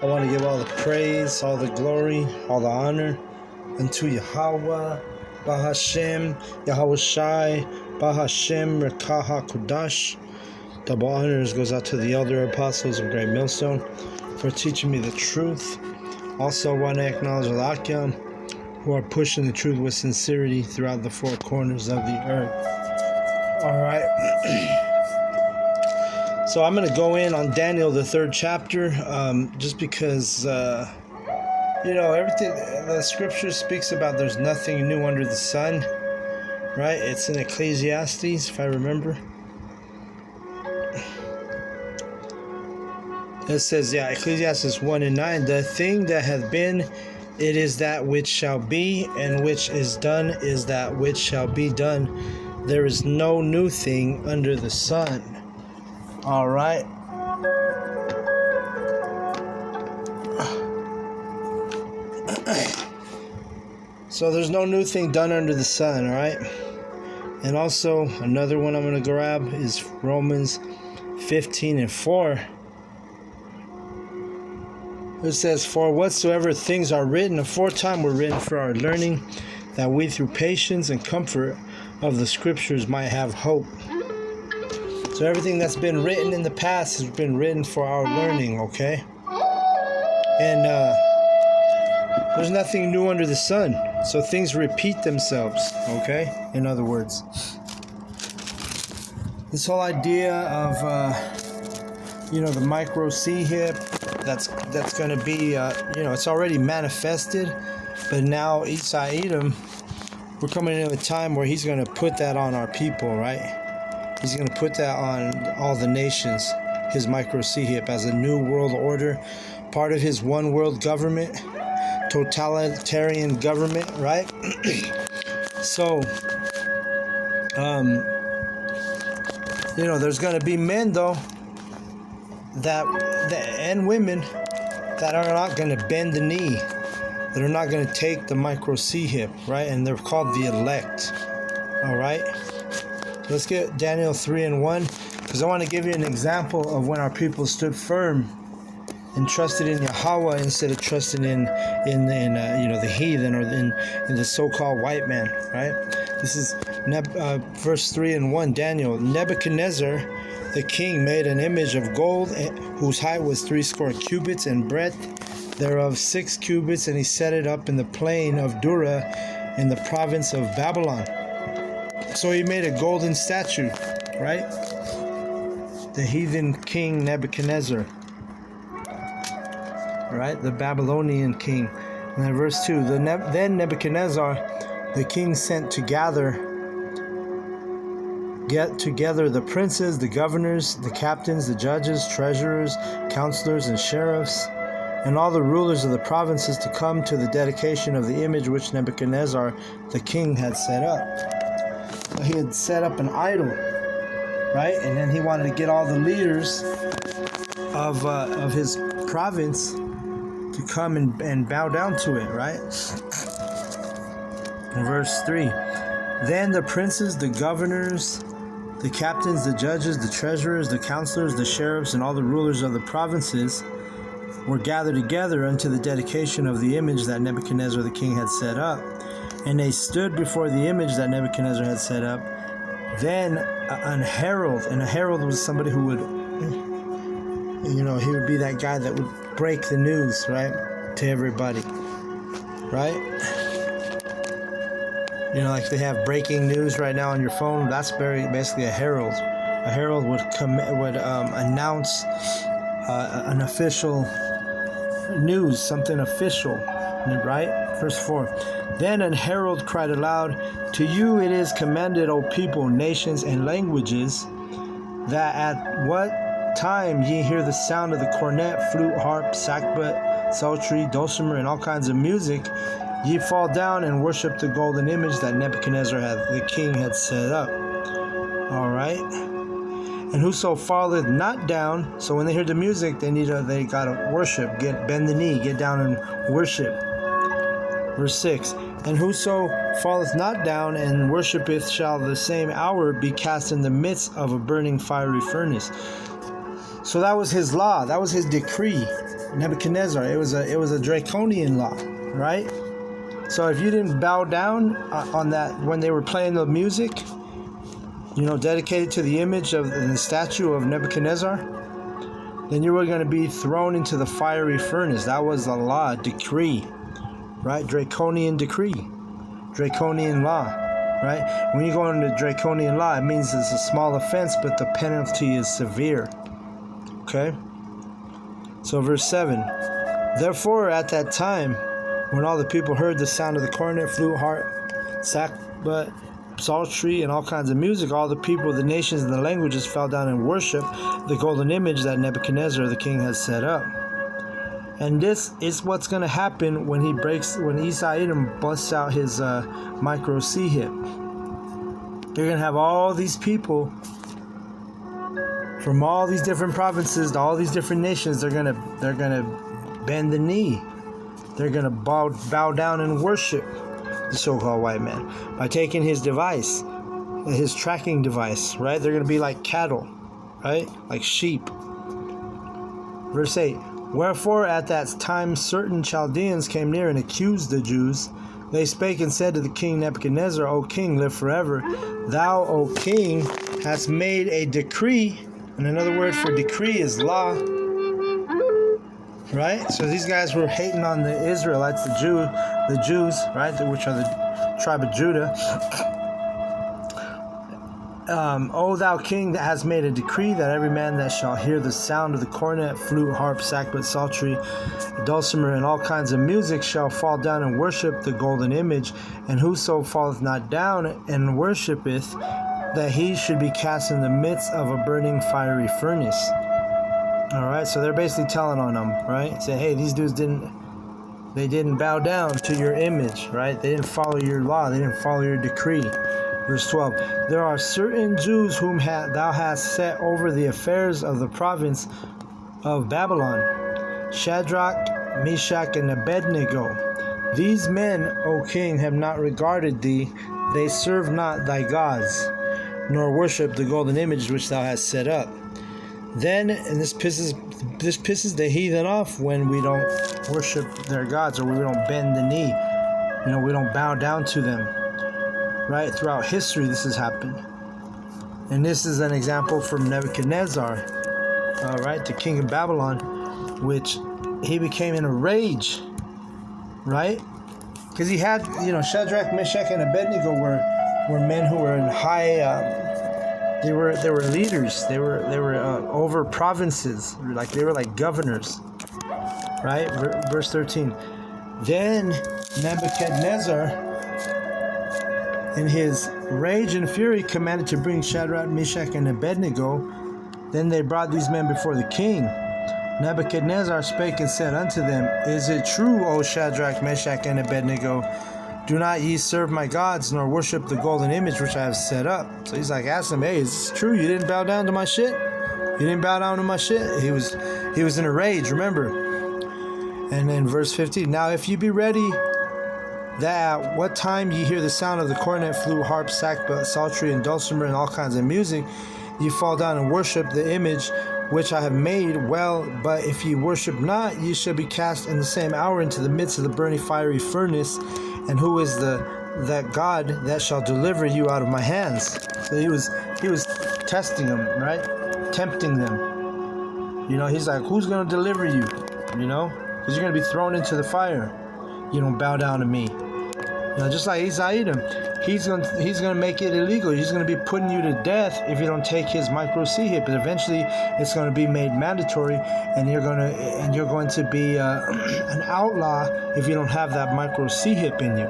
I want to give all the praise, all the glory, all the honor unto Yahweh, Bahashem, Yahweh Shai, Bahashem, Rekaha Kudash. Double honors goes out to the elder apostles of Great Millstone for teaching me the truth. Also want to acknowledge Alakim, who are pushing the truth with sincerity throughout the four corners of the earth. All right. So I'm going to go in on Daniel, the 3rd chapter, just because, everything, the scripture speaks about there's nothing new under the sun, right? It's in Ecclesiastes, if I remember. It says, Ecclesiastes 1:9, the thing that hath been, it is that which shall be, and which is done is that which shall be done. There is no new thing under the sun. All right. So there's no new thing done under the sun, all right? And also, another one I'm going to grab is Romans 15:4. It says, for whatsoever things are written aforetime were written for our learning, that we through patience and comfort of the scriptures might have hope. So everything that's been written in the past has been written for our learning, okay? And there's nothing new under the sun. So things repeat themselves, okay? In other words. This whole idea of, the micro C-hip, that's going to be, it's already manifested. But now, Esau Edom, we're coming into a time where he's going to put that on our people, right? He's going to put that on all the nations, his micro C-hip, as a new world order, part of his one world government, totalitarian government, right? So, there's going to be men, though, and women that are not going to bend the knee, that are not going to take the micro C-hip, right? And they're called the elect, all right? Let's get Daniel 3:1, because I want to give you an example of when our people stood firm and trusted in Yahweh instead of trusting in the heathen or in the so-called white man, right? This is verse 3:1. Daniel, Nebuchadnezzar, the king, made an image of gold whose height was 60 cubits and breadth thereof 6 cubits, and he set it up in the plain of Dura in the province of Babylon. So he made a golden statue, right? The heathen king Nebuchadnezzar, right? The Babylonian king. And then verse 2, then Nebuchadnezzar, the king, sent to get together the princes, the governors, the captains, the judges, treasurers, counselors, and sheriffs, and all the rulers of the provinces to come to the dedication of the image which Nebuchadnezzar, the king, had set up. So he had set up an idol, right? And then he wanted to get all the leaders of his province to come and bow down to it, right? In verse 3, then the princes, the governors, the captains, the judges, the treasurers, the counselors, the sheriffs, and all the rulers of the provinces were gathered together unto the dedication of the image that Nebuchadnezzar the king had set up. And they stood before the image that Nebuchadnezzar had set up. Then a herald, and a herald was somebody who would, he would be that guy that would break the news, right, to everybody, right? Like they have breaking news right now on your phone. That's basically a herald. A herald would announce an official news, something official, right? Verse 4. Then an herald cried aloud, to you it is commanded, O people, nations, and languages, that at what time ye hear the sound of the cornet, flute, harp, sackbut, psaltery, dulcimer, and all kinds of music, ye fall down and worship the golden image that Nebuchadnezzar the king had set up. All right. And whoso falleth not down, so when they hear the music, they gotta worship, bend the knee, get down and worship. Verse 6, and whoso falleth not down and worshipeth shall the same hour be cast in the midst of a burning fiery furnace. So that was his law, that was his decree, Nebuchadnezzar. It was a draconian law, right? So if you didn't bow down on that when they were playing the music, dedicated to the image of the statue of Nebuchadnezzar, then you were going to be thrown into the fiery furnace. That was the law, decree, right? Draconian decree, draconian law, right? When you go into draconian law, it means it's a small offense, but the penalty is severe. Okay? So verse 7, therefore at that time, when all the people heard the sound of the cornet, flute, harp, sackbut, psaltery, and all kinds of music, all the people, the nations, and the languages fell down and worshiped the golden image that Nebuchadnezzar the king has set up. And this is what's going to happen when Esau Edom busts out his micro C hip. You're going to have all these people from all these different provinces to all these different nations. They're gonna bend the knee. They're gonna bow down and worship the so-called white man by taking his device, his tracking device, right? They're gonna be like cattle, right? Like sheep. Verse 8, wherefore at that time certain Chaldeans came near and accused the Jews. They spake and said to the king Nebuchadnezzar, O king, live forever. Thou, O king, hast made a decree. And another word for decree is law. Right? So these guys were hating on the Israelites, the Jews, right? Which are the tribe of Judah. O thou king, that has made a decree that every man that shall hear the sound of the cornet, flute, harp, sackbut, psaltery, dulcimer, and all kinds of music shall fall down and worship the golden image, and whoso falleth not down and worshipeth, that he should be cast in the midst of a burning fiery furnace. All right, so they're basically telling on them, right? Say, hey, these dudes didn't bow down to your image, right? They didn't follow your law. They didn't follow your decree. Verse 12, there are certain Jews whom thou hast set over the affairs of the province of Babylon, Shadrach, Meshach, and Abednego. These men, O king, have not regarded thee. They serve not thy gods, nor worship the golden image which thou hast set up. Then, and this pisses the heathen off when we don't worship their gods, or we don't bend the knee. We don't bow down to them. Right? Throughout history, this has happened. And this is an example from Nebuchadnezzar, right? The king of Babylon, which he became in a rage, right? Because he had, Shadrach, Meshach, and Abednego were men who were in high, they were leaders. They were over provinces, they were like governors, right? Verse 13. Then Nebuchadnezzar, in his rage and fury, commanded to bring Shadrach, Meshach, and Abednego. Then they brought these men before the king. Nebuchadnezzar spake and said unto them, Is it true, O Shadrach, Meshach, and Abednego? Do not ye serve my gods, nor worship the golden image which I have set up? So he's like, ask him, hey, is this true? You didn't bow down to my shit? You didn't bow down to my shit? He was in a rage, remember? And then verse 15, now if you be ready, that at what time ye hear the sound of the cornet, flute, harp, sackbut, psaltery, and dulcimer, and all kinds of music, ye fall down and worship the image which I have made. Well, but if ye worship not, ye shall be cast in the same hour into the midst of the burning fiery furnace. And who is that God that shall deliver you out of my hands? So he was testing them, right? Tempting them. He's like, who's going to deliver you? Because you're going to be thrown into the fire. You don't bow down to me. Just like Esau Edom, he's gonna make it illegal. He's gonna be putting you to death if you don't take his micro C hip. But eventually, it's gonna be made mandatory, and you're going to be an outlaw if you don't have that micro C hip in you.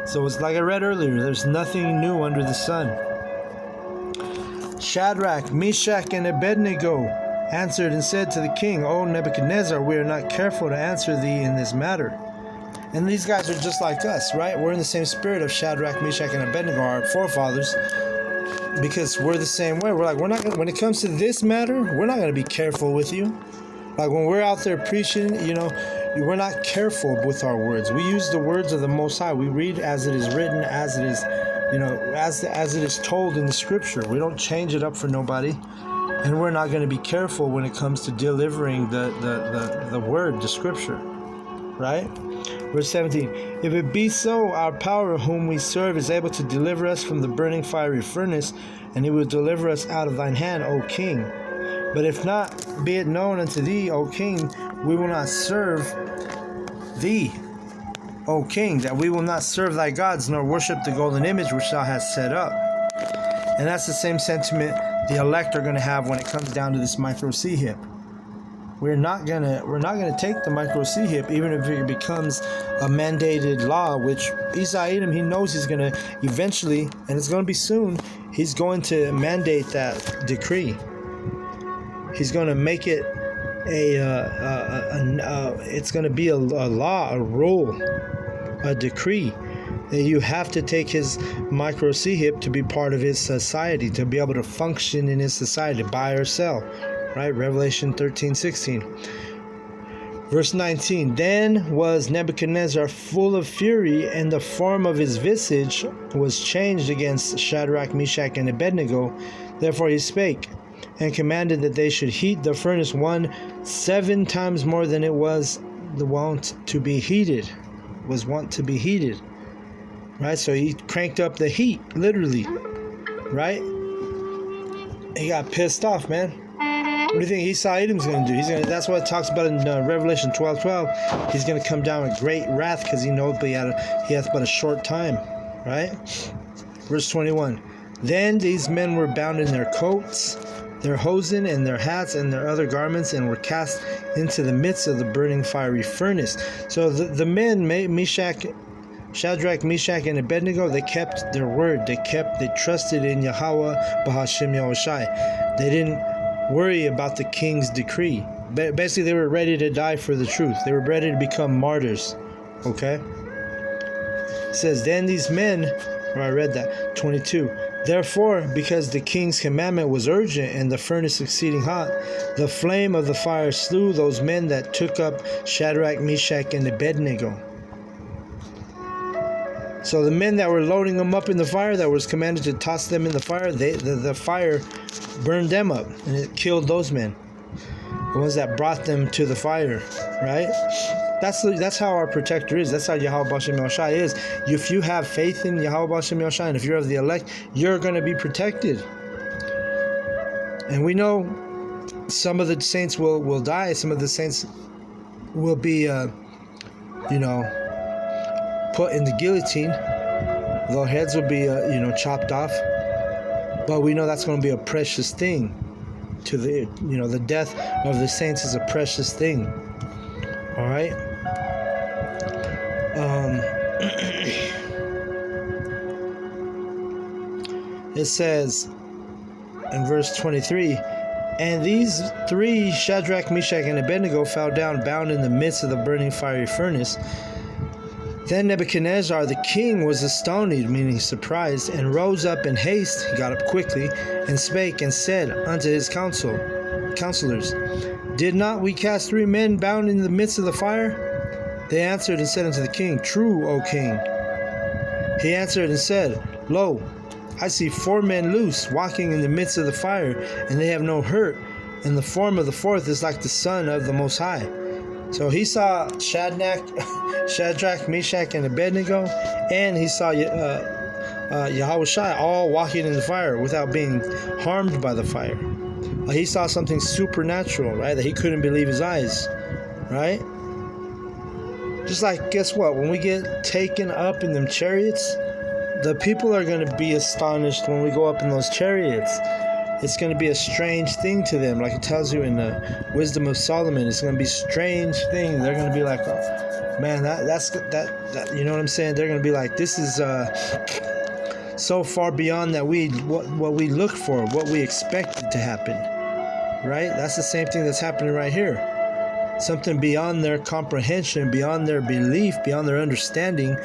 So it's like I read earlier. There's nothing new under the sun. Shadrach, Meshach, and Abednego answered and said to the king, O Nebuchadnezzar, we are not careful to answer thee in this matter. And these guys are just like us, right? We're in the same spirit of Shadrach, Meshach, and Abednego, our forefathers, because we're the same way. We're like, when it comes to this matter, we're not going to be careful with you. Like when we're out there preaching, we're not careful with our words. We use the words of the Most High. We read as it is written, as it is, as it is told in the Scripture. We don't change it up for nobody. And we're not going to be careful when it comes to delivering the word, the scripture. Right? Verse 17. If it be so, our power whom we serve is able to deliver us from the burning fiery furnace, and he will deliver us out of thine hand, O king. But if not, be it known unto thee, O king, we will not serve thee, O king, that we will not serve thy gods, nor worship the golden image which thou hast set up. And that's the same sentiment the elect are going to have when it comes down to this micro-C-hip. We're not gonna take the micro-C-hip, even if it becomes a mandated law, which Esau Edom, he knows he's gonna eventually, and it's gonna be soon, he's going to mandate that decree. He's gonna make it it's gonna be a law, a rule, a decree that you have to take his micro-C-hip to be part of his society, to be able to function in his society, buy or sell. Right, Revelation 13:16. Verse 19. Then was Nebuchadnezzar full of fury, and the form of his visage was changed against Shadrach, Meshach, and Abednego. Therefore he spake, and commanded that they should heat the furnace 7 times more than it was wont to be heated. Right, so he cranked up the heat, literally. Right? He got pissed off, man. What do you think Esau Edom's going to do? That's what it talks about in Revelation 12:12. He's going to come down with great wrath because he knows he hath but a short time. Right? Verse 21. Then these men were bound in their coats, their hosen, and their hats, and their other garments, and were cast into the midst of the burning fiery furnace. So the men, Shadrach, Meshach, and Abednego, they kept their word. They trusted in Yahweh Bahashem Yahushai. They didn't worry about the king's decree. Basically, they were ready to die for the truth. They were ready to become martyrs. Okay? It says, then these men, or I read that, 22. Therefore, because the king's commandment was urgent and the furnace exceeding hot, the flame of the fire slew those men that took up Shadrach, Meshach, and Abednego. So the men that were loading them up in the fire, that was commanded to toss them in the fire, the fire burned them up, and it killed those men, the ones that brought them to the fire. Right? That's how our protector is. That's how Yahweh Bashem Yahushai is. If you have faith in Yahweh Bashem Yahushai, and if you're of the elect, you're going to be protected. And we know some of the saints will die. Some of the saints will be, put in the guillotine. Their heads will be, chopped off. But we know that's going to be a precious thing. To the death of the saints is a precious thing. All right. It says in verse 23, and these 3, Shadrach, Meshach, and Abednego, fell down bound in the midst of the burning fiery furnace. Then Nebuchadnezzar the king was astonished, meaning surprised, and rose up in haste. He got up quickly, and spake and said unto his counselors, did not we cast 3 men bound in the midst of the fire? They answered and said unto the king, true, O king. He answered and said, lo, I see 4 men loose, walking in the midst of the fire, and they have no hurt, and the form of the 4th is like the Son of the Most High. So he saw Shadrach, Meshach, and Abednego, and he saw Yahushua all walking in the fire without being harmed by the fire. He saw something supernatural, right? That he couldn't believe his eyes, right? Just like, guess what? When we get taken up in them chariots, the people are going to be astonished when we go up in those chariots. It's going to be a strange thing to them. Like it tells you in the Wisdom of Solomon, it's going to be a strange thing. They're going to be like, oh, man, that's you know what I'm saying? They're going to be like, this is so far beyond that what we look for, what we expected to happen. Right? That's the same thing that's happening right here. Something beyond their comprehension, beyond their belief, beyond their understanding.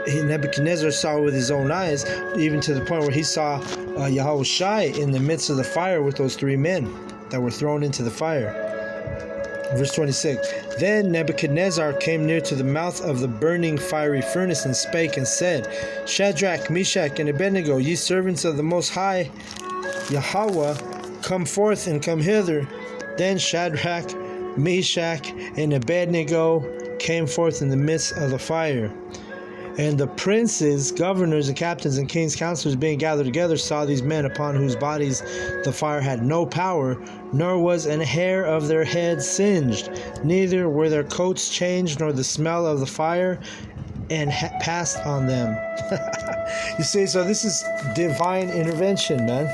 Nebuchadnezzar saw with his own eyes, even to the point where he saw Yahushai in the midst of the fire with those 3 men that were thrown into the fire. Verse 26. Then Nebuchadnezzar came near to the mouth of the burning fiery furnace and spake and said, Shadrach, Meshach, and Abednego, ye servants of the Most High Yahweh, come forth and come hither. Then Shadrach, Meshach, and Abednego came forth in the midst of the fire. And the princes, governors, and captains, and kings' counselors being gathered together saw these men upon whose bodies the fire had no power, nor was an hair of their heads singed, neither were their coats changed, nor the smell of the fire, and passed on them. You see, so this is divine intervention, man.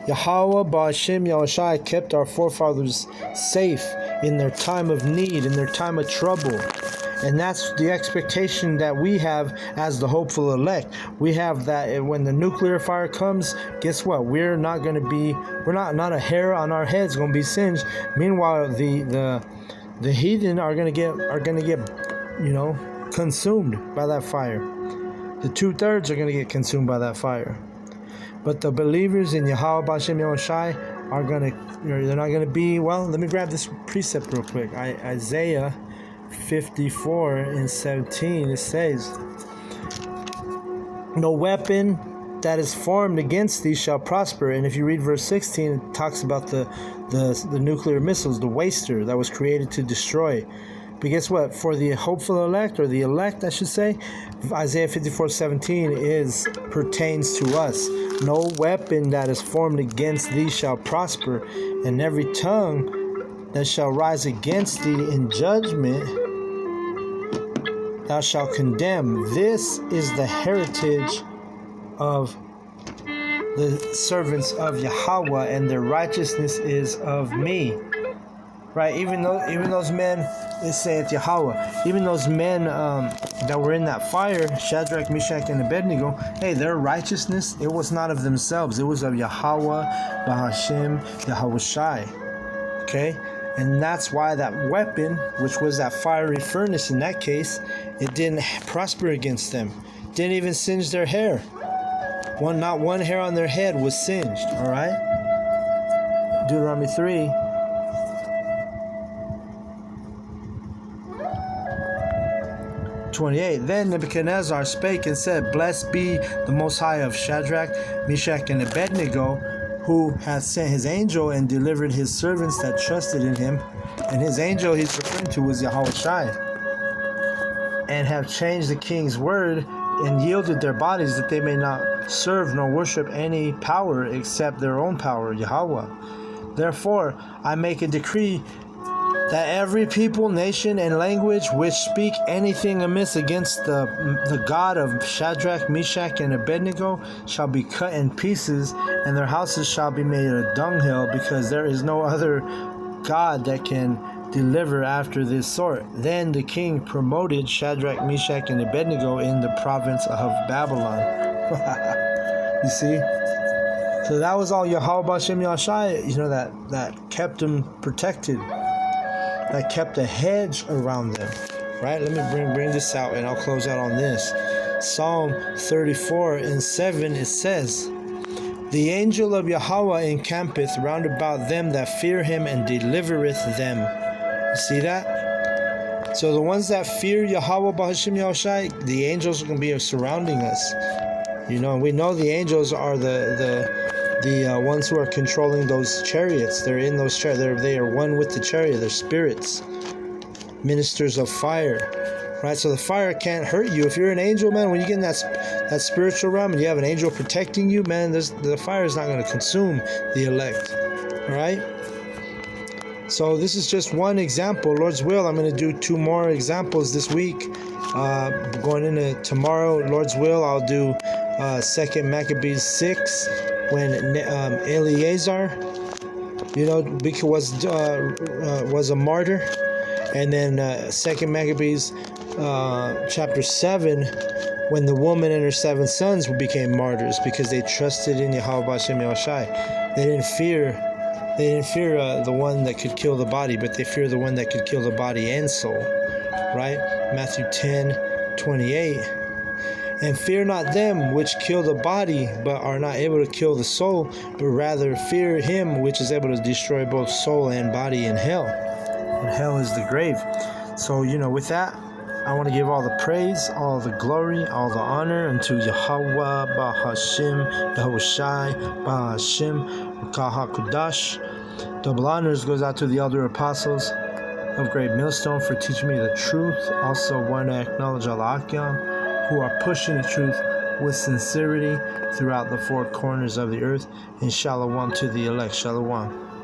Yahweh Ba'ashem Yahushai kept our forefathers safe in their time of need, in their time of trouble. And that's the expectation that we have as the hopeful elect. We have that when the nuclear fire comes, guess what? We're not a hair on our heads going to be singed. Meanwhile, the heathen are going to get consumed by that fire. The 2/3 are going to get consumed by that fire. But the believers in Yahweh B'Shem Yahushai they're not going to be, well, let me grab this precept real quick. Isaiah 54:17, it says, no weapon that is formed against thee shall prosper. And if you read verse 16, it talks about the nuclear missiles, the waster that was created to destroy. But guess what? For the hopeful elect, or the elect, I should say, Isaiah 54:17 pertains to us. No weapon that is formed against thee shall prosper, and every tongue that shall rise against thee in judgment thou shalt condemn. This is the heritage of the servants of Yahweh, and their righteousness is of me. Right? Even those men, they say it Yahweh. Even those men that were in that fire, Shadrach, Meshach, and Abednego, hey, their righteousness, it was not of themselves. It was of Yahweh, Ba'ashem, Yahushai. Okay? And that's why that weapon, which was that fiery furnace in that case, it didn't prosper against them. Didn't even singe their hair. Not one hair on their head was singed. All right? Deuteronomy 3. Then Nebuchadnezzar spake and said, Blessed be the Most High of Shadrach, Meshach, and Abednego, who hath sent his angel and delivered his servants that trusted in him. And his angel he's referring to was Yahushai. And have changed the king's word and yielded their bodies that they may not serve nor worship any power except their own power, Yahweh. Therefore I make a decree that every people, nation, and language which speak anything amiss against the God of Shadrach, Meshach, and Abednego shall be cut in pieces, and their houses shall be made a dunghill, because there is no other God that can deliver after this sort. Then the king promoted Shadrach, Meshach, and Abednego in the province of Babylon. You see? So that was all Yahweh B'Shem Yahushai, that kept them protected. That kept a hedge around them, right? Let me bring this out, and I'll close out on this. Psalm 34:7, it says, The angel of Yahweh encampeth round about them that fear him, and delivereth them. You see that? So the ones that fear Yahweh B'Shem Yahushai, the angels are going to be surrounding us. We know the angels are the ones who are controlling those chariots. They're in those chariots. They are one with the chariot. They're spirits, ministers of fire, right? So the fire can't hurt you. If you're an angel, man, when you get in that spiritual realm and you have an angel protecting you, man, the fire is not going to consume the elect, all right? So this is just one example. Lord's will, I'm going to do 2 more examples this week. Going into tomorrow, Lord's will, I'll do 2 Maccabees 6. When Eleazar, was a martyr, and then 2 Maccabees chapter 7, when the woman and her 7 sons became martyrs because they trusted in Yahweh B'Shem Yahushai. They didn't fear the one that could kill the body, but they fear the one that could kill the body and soul. Right? Matthew 10:28. And fear not them which kill the body, but are not able to kill the soul, but rather fear him which is able to destroy both soul and body in hell. And hell is the grave. So, with that, I want to give all the praise, all the glory, all the honor unto Yahweh, Bahashim, Yahushai, Bahashim, Kahakudash. Double honors goes out to the elder apostles of Great Millstone for teaching me the truth. Also want to acknowledge Allah Akyam, who are pushing the truth with sincerity throughout the four corners of the earth. And shalom to the elect. Shalom.